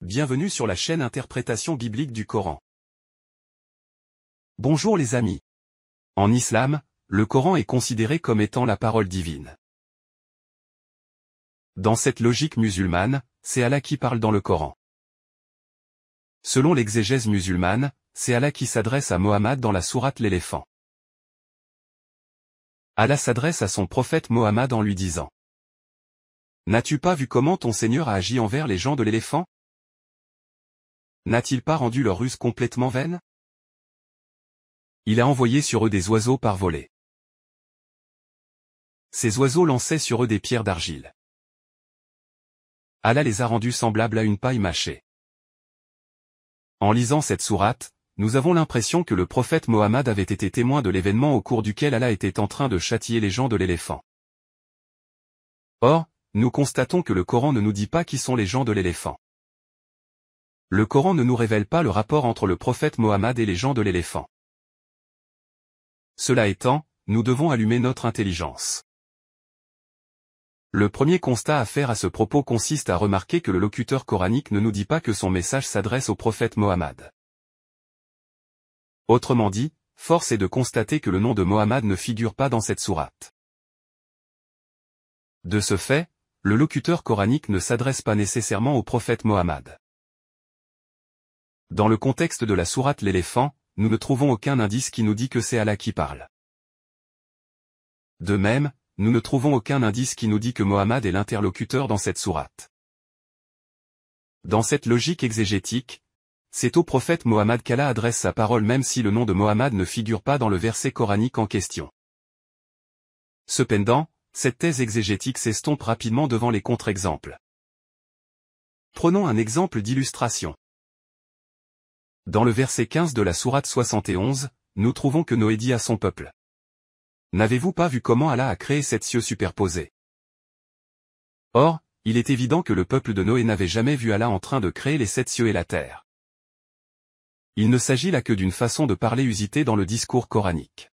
Bienvenue sur la chaîne Interprétation biblique du Coran. Bonjour les amis. En islam, le Coran est considéré comme étant la parole divine. Dans cette logique musulmane, c'est Allah qui parle dans le Coran. Selon l'exégèse musulmane, c'est Allah qui s'adresse à Mohammed dans la sourate l'éléphant. Allah s'adresse à son prophète Mohammed en lui disant: N'as-tu pas vu comment ton Seigneur a agi envers les gens de l'éléphant? N'a-t-il pas rendu leur ruse complètement vaine? Il a envoyé sur eux des oiseaux par volée. Ces oiseaux lançaient sur eux des pierres d'argile. Allah les a rendus semblables à une paille mâchée. En lisant cette sourate, nous avons l'impression que le prophète Mohammed avait été témoin de l'événement au cours duquel Allah était en train de châtier les gens de l'éléphant. Or, nous constatons que le Coran ne nous dit pas qui sont les gens de l'éléphant. Le Coran ne nous révèle pas le rapport entre le prophète Mohammed et les gens de l'éléphant. Cela étant, nous devons allumer notre intelligence. Le premier constat à faire à ce propos consiste à remarquer que le locuteur coranique ne nous dit pas que son message s'adresse au prophète Mohammed. Autrement dit, force est de constater que le nom de Mohammed ne figure pas dans cette sourate. De ce fait, le locuteur coranique ne s'adresse pas nécessairement au prophète Mohammed. Dans le contexte de la sourate l'éléphant, nous ne trouvons aucun indice qui nous dit que c'est Allah qui parle. De même, nous ne trouvons aucun indice qui nous dit que Mohammed est l'interlocuteur dans cette sourate. Dans cette logique exégétique, c'est au prophète Mohammed qu'Allah adresse sa parole même si le nom de Mohammed ne figure pas dans le verset coranique en question. Cependant, cette thèse exégétique s'estompe rapidement devant les contre-exemples. Prenons un exemple d'illustration. Dans le verset 15 de la sourate 71, nous trouvons que Noé dit à son peuple: N'avez-vous pas vu comment Allah a créé 7 cieux superposés? Or, il est évident que le peuple de Noé n'avait jamais vu Allah en train de créer les 7 cieux et la terre. Il ne s'agit là que d'une façon de parler usitée dans le discours coranique.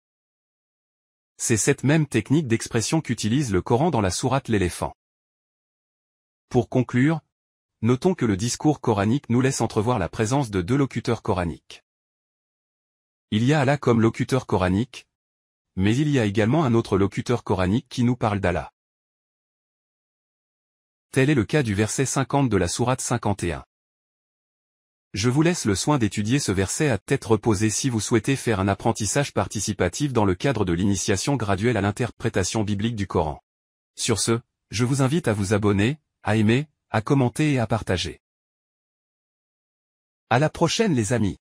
C'est cette même technique d'expression qu'utilise le Coran dans la sourate l'éléphant. Pour conclure, notons que le discours coranique nous laisse entrevoir la présence de deux locuteurs coraniques. Il y a Allah comme locuteur coranique, mais il y a également un autre locuteur coranique qui nous parle d'Allah. Tel est le cas du verset 50 de la sourate 51. Je vous laisse le soin d'étudier ce verset à tête reposée si vous souhaitez faire un apprentissage participatif dans le cadre de l'initiation graduelle à l'interprétation biblique du Coran. Sur ce, je vous invite à vous abonner, à aimer, à commenter et à partager. À la prochaine les amis.